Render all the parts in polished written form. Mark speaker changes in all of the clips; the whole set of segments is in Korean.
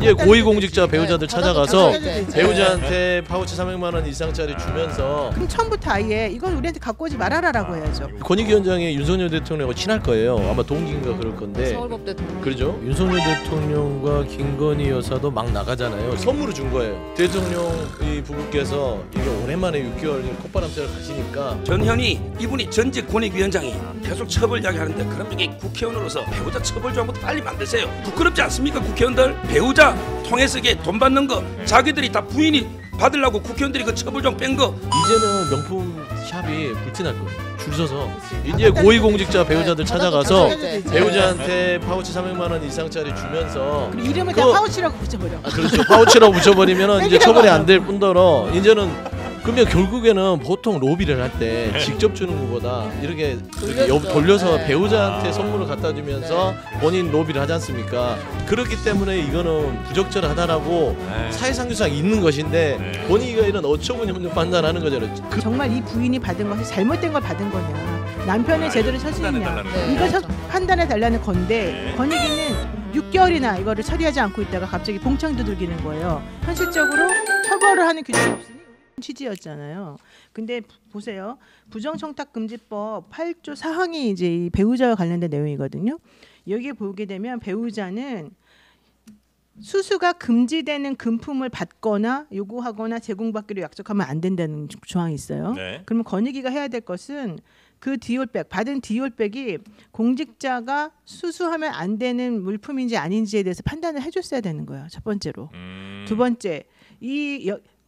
Speaker 1: 이제 고위공직자 배우자들
Speaker 2: 네,
Speaker 1: 찾아가서
Speaker 2: 받아도
Speaker 1: 배우자한테 파우치 300만 원 이상짜리 주면서
Speaker 2: 그럼 처음부터 아예 이건 우리한테 갖고 오지 말아라라고 해야죠.
Speaker 1: 권익위원장이 윤석열 대통령하고 친할 거예요. 아마 동기인가 그럴 건데.
Speaker 3: 서울법대 동기.
Speaker 1: 그러죠. 윤석열 대통령과 김건희 여사도 막 나가잖아요. 선물을 준 거예요. 대통령 이 부부께서 이게 오랜만에 6개월 콧바람쐬러 가시니까
Speaker 4: 전현희 이분이 전직 권익위원장이 계속 처벌 이야기하는데 그럼 이게 국회의원으로서 배우자 처벌 조항부터 빨리 만드세요. 부끄럽지 않습니까 국회의원들? 배우자 통해서 이게 돈 받는 거 자기들이 다 부인이 받으려고 국회의원들이 그 처벌 조항 뺀 거
Speaker 1: 이제는 명품 샵이 불티날 거예요. 줄 서서 이제 고위공직자 배우자들 찾아가서 배우자한테 파우치 300만 원 이상짜리 주면서
Speaker 2: 그리고 이름을 다 파우치라고 붙여버려.
Speaker 1: 그렇죠. 파우치라고 붙여버리면 이제 처벌이 안 될 뿐더러 이제는 그러면 결국에는 보통 로비를 할 때 직접 주는 것보다 이렇게 돌려서
Speaker 3: 네.
Speaker 1: 배우자한테 선물을 갖다 주면서 본인 로비를 하지 않습니까? 그렇기 때문에 이거는 부적절하다라고 사회상규상 있는 것인데 본인이 이런 어처구니 없는 판단하는 거잖아요.
Speaker 2: 정말 이 부인이 받은 것이 잘못된 걸 받은 거냐, 남편이 제대로 처신했냐,
Speaker 3: 네.
Speaker 2: 이걸 판단해 달라는 건데 권익위는 6개월이나 이거를 처리하지 않고 있다가 갑자기 봉창 두들기는 거예요. 현실적으로 처벌을 하는 규정이 없으니 취지였잖아요. 근데 보세요. 부정청탁금지법 8조 4항이 이제 이 배우자와 관련된 내용이거든요. 여기에 보게 되면 배우자는 수수가 금지되는 금품을 받거나 요구하거나 제공받기로 약속하면 안 된다는 조항이 있어요.
Speaker 5: 네.
Speaker 2: 그러면 권익위가 해야 될 것은 그 디올백, 받은 디올백이 공직자가 수수하면 안 되는 물품인지 아닌지에 대해서 판단을 해줬어야 되는 거예요. 첫 번째로. 두 번째,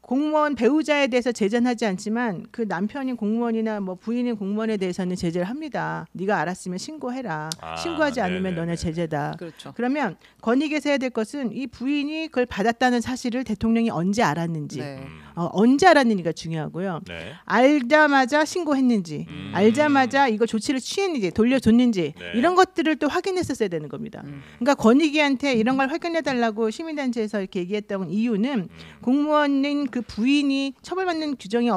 Speaker 2: 공무원 배우자에 대해서 제재는 하지 않지만 그 남편인 공무원이나 뭐 부인인 공무원에 대해서는 제재를 합니다. 네가 알았으면 신고해라. 신고하지 않으면
Speaker 5: 네네네.
Speaker 2: 너네 제재다.
Speaker 3: 그렇죠.
Speaker 2: 그러면 권익위에서 해야 될 것은 이 부인이 그걸 받았다는 사실을 대통령이 언제 알았는지,
Speaker 3: 네.
Speaker 2: 언제 알았는지가 중요하고요.
Speaker 5: 네.
Speaker 2: 알자마자 신고했는지, 알자마자 이거 조치를 취했는지, 돌려줬는지
Speaker 5: 네.
Speaker 2: 이런 것들을 또 확인했었어야 되는 겁니다. 그러니까 권익위한테 이런 걸 확인해달라고 시민단체에서 이렇게 얘기했던 이유는 공무원인 그 부인이 처벌받는 규정이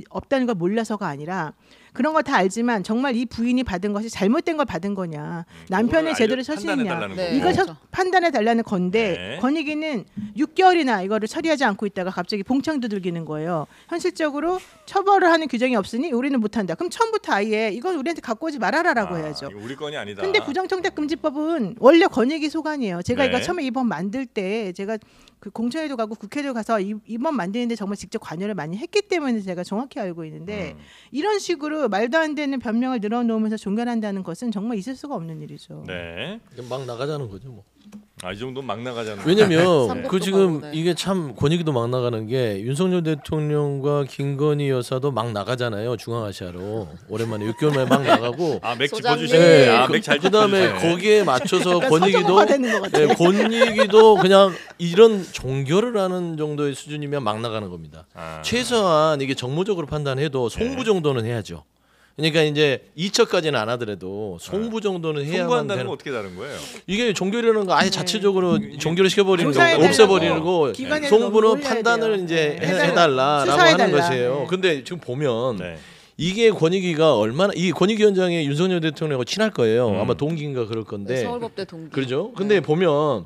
Speaker 2: 없다는 걸 몰라서가 아니라 그런 거 다 알지만 정말 이 부인이 받은 것이 잘못된 걸 받은 거냐, 남편이 제대로 처신했냐,
Speaker 5: 판단해달라는
Speaker 3: 네.
Speaker 2: 이걸
Speaker 3: 그렇죠.
Speaker 2: 판단해 달라는 건데
Speaker 5: 네.
Speaker 2: 권익위는 6개월이나 이거를 처리하지 않고 있다가 갑자기 봉창 두들기는 거예요. 현실적으로 처벌을 하는 규정이 없으니 우리는 못한다. 그럼 처음부터 아예 이건 우리한테 갖고 오지 말아라라고 해야죠.
Speaker 5: 이거 우리 건이 아니다.
Speaker 2: 근데 부정청탁금지법은 원래 권익위 소관이에요. 제가
Speaker 5: 네.
Speaker 2: 이거 처음에 이번 만들 때 제가 그 공청회도 가고 국회도 가서 이번 만드는데 정말 직접 관여를 많이 했기 때문에 제가 정확히 알고 있는데 이런 식으로 말도 안 되는 변명을 늘어놓으면서 종결한다는 것은 정말 있을 수가 없는 일이죠.
Speaker 5: 네.
Speaker 1: 막 나가자는 거죠. 뭐.
Speaker 5: 이 정도 막 나가잖아요.
Speaker 1: 왜냐면
Speaker 3: 삼국도
Speaker 1: 그 지금
Speaker 3: 가고, 네.
Speaker 1: 이게 참 권익위도 막 나가는 게 윤석열 대통령과 김건희 여사도 막 나가잖아요. 중앙아시아로 오랜만에 6개월 만에 막 나가고.
Speaker 5: 맥
Speaker 3: 소장님.
Speaker 5: 짚어주시네. 맥잘
Speaker 1: 그다음에
Speaker 5: 짚어주시네.
Speaker 1: 거기에 맞춰서
Speaker 2: 약간
Speaker 1: 권익위도
Speaker 2: 서정화되는 것 같아요.
Speaker 1: 권익위도 그냥 이런 종결을 하는 정도의 수준이면 막 나가는 겁니다. 최소한 이게 정무적으로 판단해도 송부 정도는 해야죠. 그러니까 이제 2척까지는 안 하더라도 송부 정도는 해야만
Speaker 5: 송부한다는
Speaker 1: 되는.
Speaker 5: 건 어떻게 다른 거예요?
Speaker 1: 이게 종결이라는 거 아예 자체적으로 종결을 시켜버리는 거,
Speaker 2: 조사해달라고.
Speaker 1: 없애버리는 거,
Speaker 2: 기관에
Speaker 1: 송부는
Speaker 2: 올려야
Speaker 1: 판단을
Speaker 2: 돼요.
Speaker 1: 이제
Speaker 2: 네.
Speaker 1: 해달라라고
Speaker 2: 수사해달라.
Speaker 1: 하는 것이에요.
Speaker 2: 네.
Speaker 1: 근데 지금 보면
Speaker 5: 네.
Speaker 1: 이게 권익위가 얼마나 이 권익위원장이 윤석열 대통령하고 친할 거예요. 아마 동기인가 그럴 건데.
Speaker 3: 네, 서울법대 동기.
Speaker 1: 그렇죠. 근데
Speaker 3: 네.
Speaker 1: 보면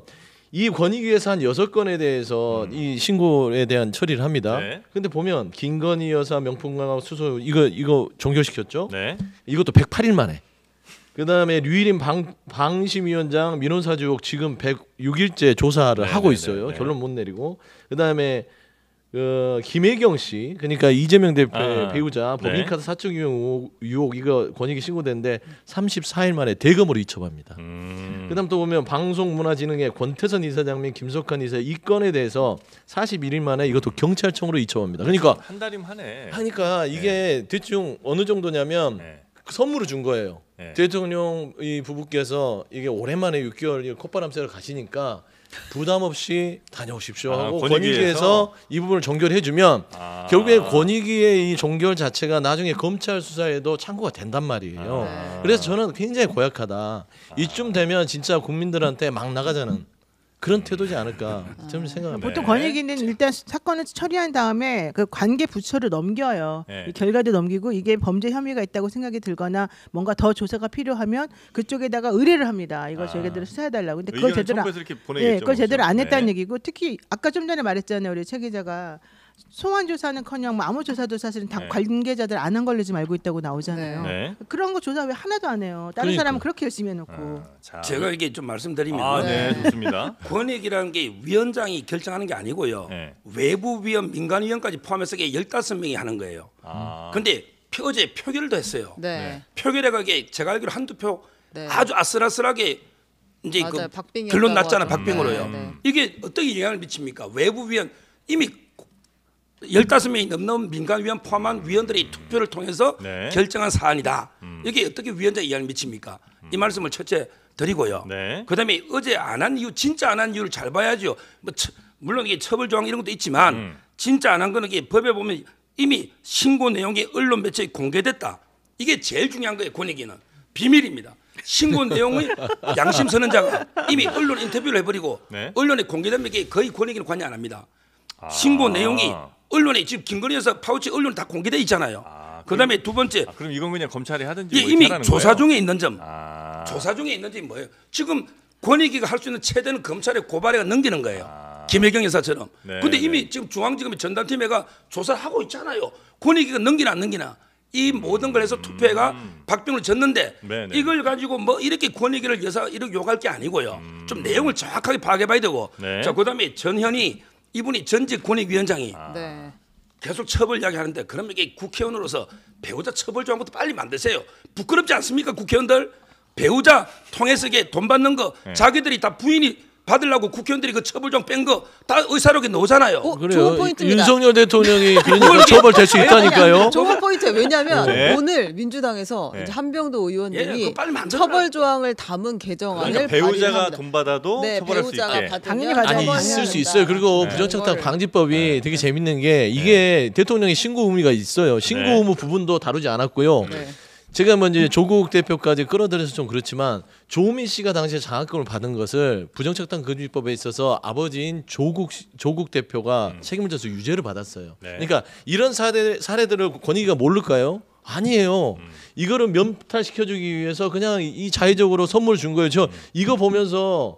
Speaker 1: 이 권익위에서 한 6건에 대해서 이 신고에 대한 처리를 합니다.
Speaker 5: 네.
Speaker 1: 근데 보면 김건희 여사 명품강화 수소 이거 종결시켰죠.
Speaker 5: 네.
Speaker 1: 이것도 108일 만에. 그다음에 류일인 방심위원장 민원사주 의혹 지금 106일째 조사를
Speaker 5: 네,
Speaker 1: 하고
Speaker 5: 네,
Speaker 1: 있어요.
Speaker 5: 네, 네.
Speaker 1: 결론 못 내리고. 그다음에 김혜경 씨, 그러니까 이재명 대표의 배우자
Speaker 5: 네.
Speaker 1: 법인카드 사적 유혹 이거 권익위 신고됐는데 34일 만에 대검으로 이첩합니다. 그다음 또 보면 방송문화진흥회 권태선 이사장 및 김석환 이사 이 건에 대해서 41일 만에 이것도 경찰청으로 이첩합니다. 그러니까
Speaker 5: 한 달이면 하네.
Speaker 1: 이게 대충 어느 정도냐면
Speaker 5: 네.
Speaker 1: 그 선물을 준 거예요.
Speaker 5: 네.
Speaker 1: 대통령 이 부부께서 이게 오랜만에 6개월 콧바람쐬러 가시니까 부담 없이 다녀오십시오 하고 권익위에서 이 부분을 종결해주면 결국에 권익위의 이 종결 자체가 나중에 검찰 수사에도 참고가 된단 말이에요. 그래서 저는 굉장히 고약하다. 이쯤 되면 진짜 국민들한테 막 나가자는 그런 태도지 않을까 저는 생각합니다.
Speaker 2: 보통
Speaker 5: 네.
Speaker 2: 권익위는 일단 사건을 처리한 다음에 그 관계 부처를 넘겨요.
Speaker 5: 네.
Speaker 2: 이 결과도 넘기고 이게 범죄 혐의가 있다고 생각이 들거나 뭔가 더 조사가 필요하면 그쪽에다가 의뢰를 합니다. 이거 저희들을 수사해달라고. 근데 그걸
Speaker 5: 의견을
Speaker 2: 제대로
Speaker 5: 첨부해서 이렇게 보내겠죠.
Speaker 2: 예, 그걸 제대로 안 했다는
Speaker 5: 네.
Speaker 2: 얘기고 특히 아까 좀 전에 말했잖아요. 우리 최 기자가 소환 조사는커녕 뭐 아무 조사도 사실은 다
Speaker 5: 네.
Speaker 2: 관계자들 안 한 걸로 지금 알고 있다고 나오잖아요.
Speaker 5: 네.
Speaker 2: 그런 거 조사 왜 하나도 안 해요? 다른
Speaker 1: 그러니까.
Speaker 2: 사람은 그렇게 열심히 해놓고.
Speaker 5: 자,
Speaker 4: 제가 이게 좀 말씀드리면
Speaker 5: 아, 네, 좋습니다.
Speaker 4: 권익이라는 게 위원장이 결정하는 게 아니고요.
Speaker 5: 네.
Speaker 4: 외부 위원, 민간 위원까지 포함해서 이게 15명이 하는 거예요.
Speaker 5: 아,
Speaker 4: 근데 어제 표결도 했어요.
Speaker 3: 네.
Speaker 4: 표결에가 이게 제가 알기로 한두 표
Speaker 3: 네.
Speaker 4: 아주 아슬아슬하게 이제
Speaker 3: 맞아요.
Speaker 4: 그
Speaker 3: 박빙이었다고
Speaker 4: 결론 났잖아,
Speaker 3: 하죠.
Speaker 4: 박빙으로요.
Speaker 3: 네, 네.
Speaker 4: 이게 어떻게 영향을 미칩니까? 외부 위원 이미 15명이 넘는 민간 위원 포함한 위원들이 투표를 통해서
Speaker 5: 네.
Speaker 4: 결정한 사안이다. 이게 어떻게 위원장에 영향을 미칩니까? 이 말씀을 첫째 드리고요.
Speaker 5: 네.
Speaker 4: 그다음에 어제 안 한 이유, 진짜 안 한 이유를 잘 봐야죠. 뭐 물론 이게 처벌 조항 이런 것도 있지만 진짜 안 한 거는 이게 법에 보면 이미 신고 내용이 언론 매체에 공개됐다. 이게 제일 중요한 거예요. 권익위는 비밀입니다. 신고 내용의 양심 선언자가 이미 언론 인터뷰를 해버리고
Speaker 5: 네.
Speaker 4: 언론에 공개되면 이게 거의 권익위는 관여 안 합니다.
Speaker 5: 아.
Speaker 4: 신고 내용이 언론에 지금 김건희에서 파우치 언론 다 공개돼 있잖아요. 그다음에 두 번째
Speaker 5: 아, 그럼 이건 그냥 검찰이 하든지
Speaker 4: 이게
Speaker 5: 뭐
Speaker 4: 이미
Speaker 5: 하라는
Speaker 4: 조사
Speaker 5: 거예요?
Speaker 4: 중에 있는 점.
Speaker 5: 아,
Speaker 4: 조사 중에 있는 점이 뭐예요? 지금 권익위가 할 수 있는 최대는 검찰에 고발해가 넘기는 거예요. 김혜경 여사처럼.
Speaker 5: 네,
Speaker 4: 근데
Speaker 5: 네.
Speaker 4: 이미 지금 중앙지검의 전담팀에가 조사를 하고 있잖아요. 권익위가 넘기나 안 넘기나. 이 모든 걸 해서 투표가 박빙을 졌는데
Speaker 5: 네, 네.
Speaker 4: 이걸 가지고 뭐 이렇게 권익위를 여사 이렇게 욕할 게 아니고요. 좀 내용을 정확하게 파악해봐야 되고.
Speaker 5: 네.
Speaker 4: 자 그다음에 전현희 이분이 전직 권익위원장이
Speaker 3: 네.
Speaker 4: 계속 처벌 이야기하는데 그러면 이게 국회의원으로서 배우자 처벌 조항부터 빨리 만드세요. 부끄럽지 않습니까 국회의원들? 배우자 통해서 이게 돈 받는 거
Speaker 5: 네.
Speaker 4: 자기들이 다 부인이 받으려고 국회의원들이 그 처벌 조항 뺀 거 다 의사록에 넣잖아요.
Speaker 3: 좋은 포인트입니다.
Speaker 1: 윤석열 대통령이 그러니까 처벌될 수 있다니까요.
Speaker 3: 좋은 포인트. 왜냐하면
Speaker 5: 네.
Speaker 3: 오늘 민주당에서
Speaker 5: 네.
Speaker 3: 이제 한병도
Speaker 4: 예,
Speaker 3: 의원님이
Speaker 4: 그거 빨리 만들어라.
Speaker 3: 처벌 조항을 담은 개정안을
Speaker 5: 그러니까 배우자가
Speaker 3: 발의합니다.
Speaker 5: 돈 받아도
Speaker 3: 네,
Speaker 5: 처벌할 수
Speaker 3: 배우자가
Speaker 5: 있게.
Speaker 3: 받으면
Speaker 2: 당연히 받아야
Speaker 1: 아니
Speaker 2: 처벌해야
Speaker 1: 있을 수
Speaker 3: 된다.
Speaker 1: 있어요. 그리고
Speaker 5: 네.
Speaker 1: 부정착탁
Speaker 3: 이거를-
Speaker 1: 방지법이 되게 재밌는 게 이게 대통령의 신고 의무가 있어요. 신고
Speaker 5: 네.
Speaker 1: 의무 부분도 다루지 않았고요.
Speaker 3: 네.
Speaker 1: 제가 먼저 조국 대표까지 끌어들여서 좀 그렇지만 조민 씨가 당시에 장학금을 받은 것을 부정착탁 금지법에 있어서 아버지인 조국 대표가 책임을 져서 유죄를 받았어요.
Speaker 5: 네.
Speaker 1: 그러니까 이런 사례들을 권익위가 모를까요? 아니에요. 이거를 면탈시켜주기 위해서 그냥 이 자의적으로 선물을 준 거예요. 저 이거 보면서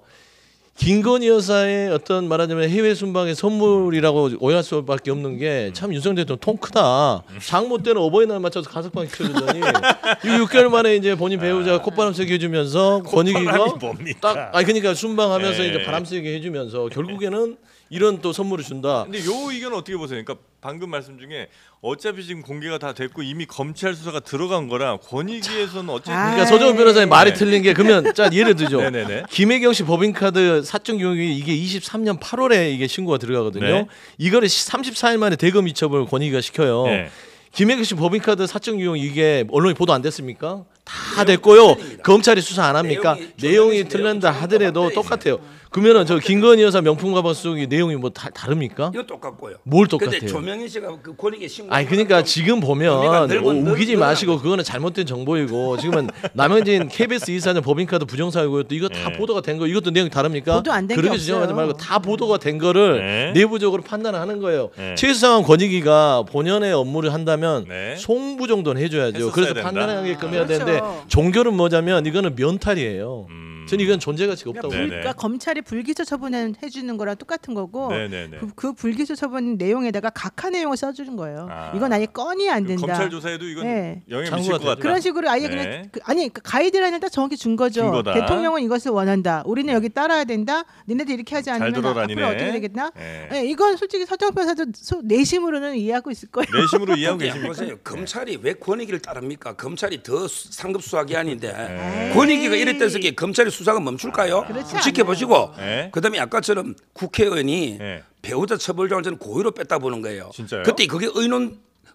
Speaker 1: 김건희 여사의 어떤 말하자면 해외 순방의 선물이라고 오해할 수밖에 없는 게 참 윤석열 대통령 통 크다. 장모 때는 어버이날 맞춰서 가석방 시켜주더니 이 6개월 만에 이제 본인 배우자가 콧바람 쐬게 해주면서 권익위가
Speaker 5: 뭡니까?
Speaker 1: 딱 아니 그러니까 순방하면서
Speaker 5: 네.
Speaker 1: 이제 바람 쐬게 해주면서 결국에는 이런 또 선물을 준다.
Speaker 5: 근데 요 의견은 어떻게 보세요? 그러니까 방금 말씀 중에 어차피 지금 공개가 다 됐고 이미 검찰 수사가 들어간 거라 권익위에서는 어차피
Speaker 1: 그러니까 서정훈 변호사님 말이 틀린 게 그러면 자 예를 들죠.
Speaker 5: 네네네.
Speaker 1: 김혜경 씨 법인카드 사적 용역이 이게 23년 8월에 이게 신고가 들어가거든요.
Speaker 5: 네.
Speaker 1: 이거를 34일 만에 대검 이첩을 권익위가 시켜요.
Speaker 5: 네.
Speaker 1: 김혜경 씨 법인카드 사적 유용 이게 언론이 보도 안 됐습니까? 다 됐고요. 검찰이 수사 안 합니까? 내용이 틀린다 하더라도 똑같아요. 그러면은 저 김건희 여사 명품 가방 속이 내용이 뭐 다릅니까?
Speaker 4: 이건 똑같고요.
Speaker 1: 뭘
Speaker 4: 근데
Speaker 1: 똑같아요?
Speaker 4: 조명희 씨가 그 권익위 신고.
Speaker 1: 아니 그러니까 지금
Speaker 4: 의미가
Speaker 1: 보면
Speaker 4: 넓은
Speaker 1: 우기지
Speaker 4: 넓은
Speaker 1: 마시고 그거는 잘못된 정보이고 지금은 남영진 KBS 이사장 법인카드 부정사유고도 이거 다
Speaker 5: 네.
Speaker 1: 보도가 된 거 이것도 내용이 다릅니까?
Speaker 2: 보도 안된게
Speaker 1: 그렇게 주장하지
Speaker 2: 없어요.
Speaker 1: 말고 다 보도가 된 거를
Speaker 5: 네.
Speaker 1: 내부적으로 판단하는 거예요.
Speaker 5: 네.
Speaker 1: 최수상 권익위가 본연의 업무를 한다면
Speaker 5: 네.
Speaker 1: 송부 정도는 해줘야죠.
Speaker 5: 했었어야
Speaker 1: 그래서
Speaker 5: 된다.
Speaker 1: 판단하게끔 해야
Speaker 2: 그렇죠.
Speaker 1: 되는데 종결은 뭐냐면 이거는 면탈이에요. 저는 이건 존재 가치가 없다고.
Speaker 2: 그러니까,
Speaker 5: 네네.
Speaker 2: 그러니까 검찰이 불기소 처분해 주는 거랑 똑같은 거고
Speaker 5: 네네네.
Speaker 2: 그 불기소 처분 내용에다가 각하 내용을 써주는 거예요.
Speaker 5: 아.
Speaker 2: 이건 아예 건이 안 된다.
Speaker 5: 검찰 조사에도 이건
Speaker 2: 네.
Speaker 5: 영향
Speaker 1: 참고가
Speaker 5: 미칠 것
Speaker 1: 돼요.
Speaker 5: 같다.
Speaker 2: 그런 식으로 아예
Speaker 5: 네.
Speaker 2: 그냥 아니 그 가이드라인을 딱 정확히 준 거죠.
Speaker 5: 준 거다.
Speaker 2: 대통령은 이것을 원한다. 우리는 여기 따라야 된다. 니네들 이렇게 하지
Speaker 5: 잘
Speaker 2: 않으면
Speaker 5: 들어라,
Speaker 2: 앞으로
Speaker 5: 니네.
Speaker 2: 어떻게 되겠나?
Speaker 5: 네.
Speaker 2: 네, 이건 솔직히 서정 변호사도 내심으로는 이해하고 있을 거예요.
Speaker 5: 내심으로 이해하고
Speaker 4: 근데
Speaker 5: 계십니까?
Speaker 4: 보세요. 검찰이 왜 권익위를 따릅니까? 검찰이 더 상급 수사기 아닌데
Speaker 5: 네.
Speaker 4: 권익위가 이럴 때서 검찰의 수사가 멈출까요?
Speaker 2: 그렇지
Speaker 4: 지켜보시고
Speaker 5: 네.
Speaker 4: 그다음에 아까처럼 국회의원이
Speaker 5: 네.
Speaker 4: 배우자 처벌 조항을 저는 고의로 뺐다 보는 거예요.
Speaker 5: 진짜요?
Speaker 4: 그때 그게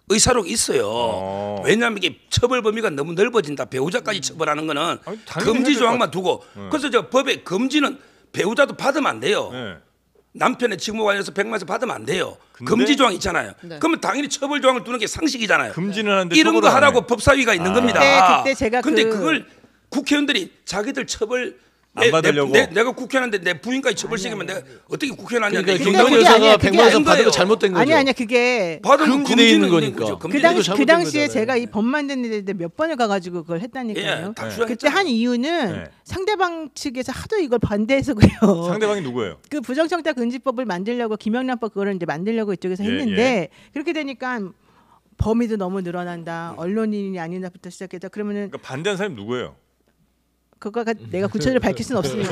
Speaker 4: 의사록 있어요. 왜냐하면 이게 처벌 범위가 너무 넓어진다. 배우자까지 처벌하는 거는
Speaker 5: 아니, 당연히
Speaker 4: 금지
Speaker 5: 해야 될것
Speaker 4: 조항만 두고 그래서 저 법에 금지는 배우자도 받으면 안 돼요.
Speaker 5: 네.
Speaker 4: 남편의 직무 관련해서 100만에서 받으면 안 돼요.
Speaker 5: 근데?
Speaker 4: 금지 조항 있잖아요.
Speaker 3: 네.
Speaker 4: 그러면 당연히 처벌 조항을 두는 게 상식이잖아요.
Speaker 5: 금지는 하는데
Speaker 4: 이런 거
Speaker 5: 처벌을 안
Speaker 4: 하라고
Speaker 5: 해.
Speaker 4: 법사위가 있는 겁니다.
Speaker 2: 그때 제가
Speaker 4: 근데
Speaker 2: 그-
Speaker 4: 그걸 국회의원들이 자기들 처벌
Speaker 5: 안 받으려고.
Speaker 4: 내가 국회의원인데 내 부인까지 처벌시키면 내가 어떻게 국회의원
Speaker 1: 그러니까
Speaker 4: 하냐.
Speaker 1: 김건희
Speaker 2: 그게
Speaker 1: 여사가
Speaker 2: 아니에요.
Speaker 1: 100만 원
Speaker 4: 그게
Speaker 1: 받은 거 잘못된 거죠.
Speaker 2: 아니야 그게
Speaker 4: 받은 거
Speaker 1: 금지돼 있는
Speaker 4: 금지는
Speaker 1: 거니까.
Speaker 2: 그,
Speaker 4: 금지는
Speaker 1: 잘못된
Speaker 2: 당시에
Speaker 1: 거잖아요.
Speaker 2: 제가 이 법 만드는데 몇 번을 가가지고 그걸 했다니까요.
Speaker 4: 예, 다
Speaker 5: 네.
Speaker 4: 주장했잖아요.
Speaker 2: 그때 한 이유는
Speaker 5: 네.
Speaker 2: 상대방 측에서 하도 이걸 반대해서 그래요.
Speaker 5: 상대방이 누구예요?
Speaker 2: 그 부정청탁 금지법을 만들려고 김영란법 그거를 이제 만들려고 이쪽에서
Speaker 5: 예,
Speaker 2: 했는데 그렇게 되니까 범위도 너무 늘어난다. 언론인이 아니다부터 시작해서 그러면은
Speaker 5: 그러니까 반대하는 사람이 누구예요?
Speaker 2: 그거가 내가 구체적으로 밝힐 수는 없습니다.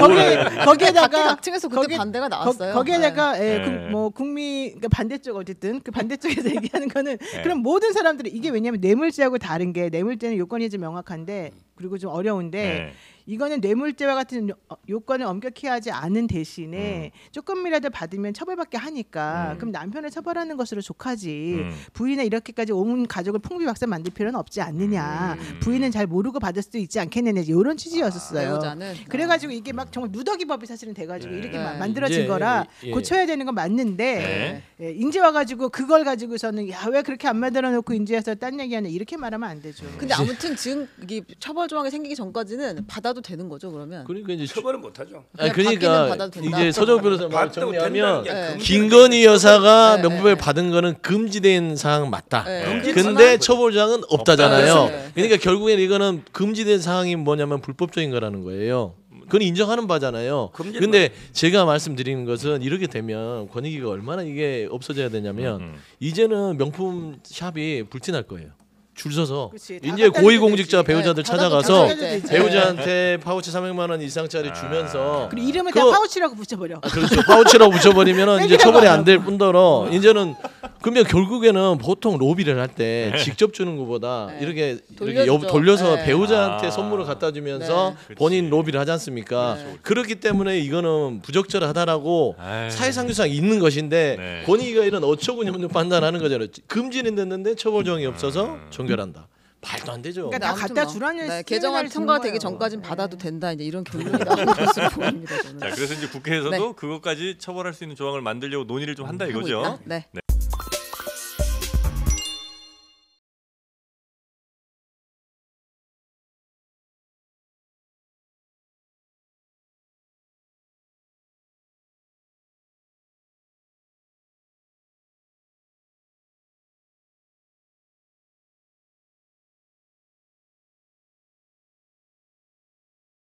Speaker 3: 각계
Speaker 2: 거기에다가
Speaker 3: 각층에서 그때 반대가 나왔어요.
Speaker 2: 거기에다가 예,
Speaker 5: 네.
Speaker 2: 뭐 국민 그러니까 반대쪽 어쨌든 그 반대쪽에서 얘기하는 거는 그럼 모든 사람들이 이게 왜냐하면 뇌물죄하고 다른 게 뇌물죄는 요건이 좀 명확한데 그리고 좀 어려운데
Speaker 5: 네.
Speaker 2: 이거는 뇌물죄와 같은 요건을 엄격히 하지 않은 대신에 조금이라도 받으면 처벌받게 하니까 그럼 남편을 처벌하는 것으로 족하지 부인을 이렇게까지 온 가족을 풍비박산 만들 필요는 없지 않느냐 부인은 잘 모르고 받을 수도 있지 않겠느냐 이런 취지였었어요.
Speaker 3: 배우자는
Speaker 2: 그래가지고 이게 막 정말 누더기법이 사실은 돼가지고
Speaker 5: 네.
Speaker 2: 이렇게
Speaker 3: 네.
Speaker 2: 만들어진
Speaker 1: 이제,
Speaker 2: 거라
Speaker 1: 예.
Speaker 2: 고쳐야 되는 건 맞는데
Speaker 5: 네.
Speaker 2: 예, 인제 와가지고 그걸 가지고서는 야 왜 그렇게 안 만들어 놓고 인제해서 딴 얘기하냐 이렇게 말하면 안 되죠.
Speaker 3: 근데 아무튼 지금 이게 처벌 조항이 생기기 전까지는 받아도 되는 거죠 그러면.
Speaker 1: 그러니까 이제
Speaker 4: 처벌은 못하죠.
Speaker 1: 아니,
Speaker 3: 그냥 받기는
Speaker 1: 그러니까
Speaker 3: 받아도 된다.
Speaker 1: 이제 서정 변호사 말
Speaker 4: 받아도
Speaker 1: 정리하면
Speaker 4: 된다는 게
Speaker 1: 김건희 여사가
Speaker 3: 네,
Speaker 1: 명품을
Speaker 3: 네.
Speaker 1: 받은 거는 금지된 사항 맞다.
Speaker 3: 네.
Speaker 1: 근데
Speaker 4: 금지지만
Speaker 1: 처벌장은 없다잖아요.
Speaker 3: 없다. 네.
Speaker 1: 그러니까 결국엔 이거는 금지된 사항이 뭐냐면 불법적인 거라는 거예요. 그건 인정하는 바잖아요.
Speaker 4: 금지는
Speaker 1: 근데 제가 말씀드리는 것은 이렇게 되면 권익위가 얼마나 이게 없어져야 되냐면 이제는 명품 샵이 불티날 거예요. 줄 서서
Speaker 2: 그치, 다
Speaker 1: 이제
Speaker 2: 갖다
Speaker 1: 고위공직자
Speaker 2: 주면 되지.
Speaker 1: 배우자들
Speaker 3: 네,
Speaker 1: 찾아가서
Speaker 3: 받아도 되지.
Speaker 1: 배우자한테 파우치 300만 원 이상짜리 주면서
Speaker 2: 그리고 이름을
Speaker 1: 그거-
Speaker 2: 다 파우치라고 붙여버려.
Speaker 1: 그렇죠. 파우치라고 붙여버리면 이제
Speaker 2: 땡기라고
Speaker 1: 처벌이 안
Speaker 2: 하라고.
Speaker 1: 될 뿐더러 이제는 그러면 결국에는 보통 로비를 할 때 직접 주는 것보다
Speaker 3: 네.
Speaker 1: 이렇게
Speaker 3: 돌려주죠.
Speaker 1: 돌려서
Speaker 3: 네.
Speaker 1: 배우자한테
Speaker 5: 아.
Speaker 1: 선물을 갖다 주면서
Speaker 5: 네.
Speaker 1: 본인
Speaker 5: 그치.
Speaker 1: 로비를 하지 않습니까?
Speaker 3: 네.
Speaker 1: 그렇기 때문에 이거는 부적절하다라고
Speaker 5: 아이.
Speaker 1: 사회상규상 있는 것인데
Speaker 5: 네.
Speaker 1: 권익위가 이런 어처구니 없는 판단하는 거잖아요. 금지는 됐는데 처벌 조항이 없어서 종결한다. 말도 안 되죠.
Speaker 2: 그러니까 다
Speaker 3: 아무튼
Speaker 2: 갖다
Speaker 3: 뭐,
Speaker 2: 주라는
Speaker 3: 네, 개정안
Speaker 2: 시그널을 주는
Speaker 3: 통과되기
Speaker 2: 거예요.
Speaker 3: 전까지는
Speaker 2: 네.
Speaker 3: 받아도 된다 이제 이런 결론이 나온 것으로 보입니다. 저는.
Speaker 5: 자, 그래서 이제 국회에서도 그것까지 처벌할 수 있는 조항을 만들려고 논의를 좀 한다
Speaker 3: 하고
Speaker 5: 이거죠.
Speaker 3: 있다? 네.